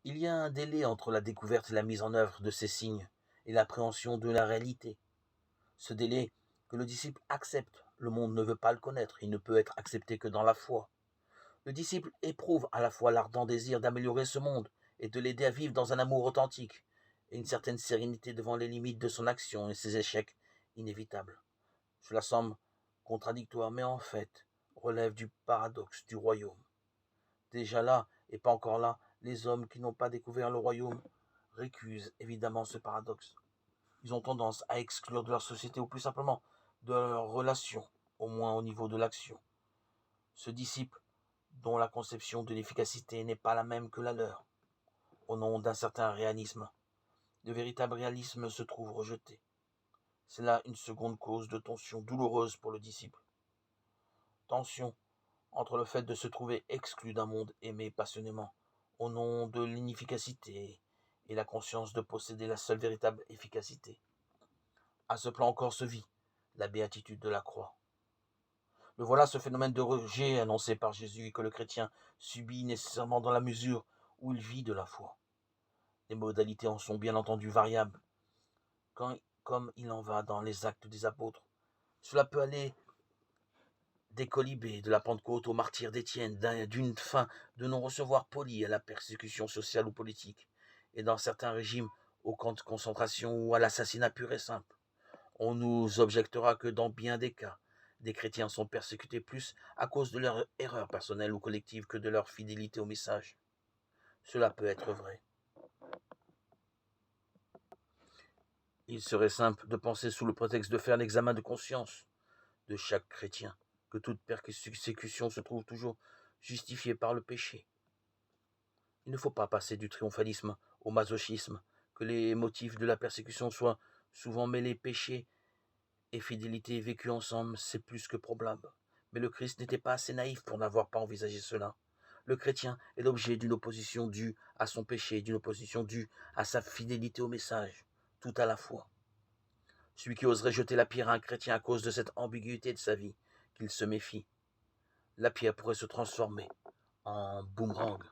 Il y a un délai entre la découverte et la mise en œuvre de ces signes et l'appréhension de la réalité. Ce délai que le disciple accepte, le monde ne veut pas le connaître, il ne peut être accepté que dans la foi. Le disciple éprouve à la fois l'ardent désir d'améliorer ce monde et de l'aider à vivre dans un amour authentique, et une certaine sérénité devant les limites de son action et ses échecs inévitables. Cela semble contradictoire, mais en fait relève du paradoxe du royaume. Déjà là, et pas encore là, les hommes qui n'ont pas découvert le royaume récusent évidemment ce paradoxe. Ils ont tendance à exclure de leur société, ou plus simplement de leurs relations, au moins au niveau de l'action. Ce disciple, dont la conception de l'efficacité n'est pas la même que la leur, au nom d'un certain réalisme, le véritable réalisme se trouve rejeté. C'est là une seconde cause de tension douloureuse pour le disciple. Tension entre le fait de se trouver exclu d'un monde aimé passionnément, au nom de l'inefficacité, et la conscience de posséder la seule véritable efficacité. À ce plan encore se vit la béatitude de la croix. Le voilà ce phénomène de rejet annoncé par Jésus et que le chrétien subit nécessairement dans la mesure où il vit de la foi. Les modalités en sont bien entendu variables, comme il en va dans les actes des apôtres. Cela peut aller des colibés de la Pentecôte au martyr d'Étienne, d'une fin de non-recevoir poli à la persécution sociale ou politique, et dans certains régimes au camp de concentration ou à l'assassinat pur et simple. On nous objectera que dans bien des cas, des chrétiens sont persécutés plus à cause de leur erreur personnelle ou collective que de leur fidélité au message. Cela peut être vrai. Il serait simple de penser sous le prétexte de faire l'examen de conscience de chaque chrétien que toute persécution se trouve toujours justifiée par le péché. Il ne faut pas passer du triomphalisme au masochisme, que les motifs de la persécution soient souvent mêlés péché et fidélité vécue ensemble, c'est plus que probable. Mais le Christ n'était pas assez naïf pour n'avoir pas envisagé cela. Le chrétien est l'objet d'une opposition due à son péché, d'une opposition due à sa fidélité au message, tout à la fois. Celui qui oserait jeter la pierre à un chrétien à cause de cette ambiguïté de sa vie, qu'il se méfie. La pierre pourrait se transformer en boomerang.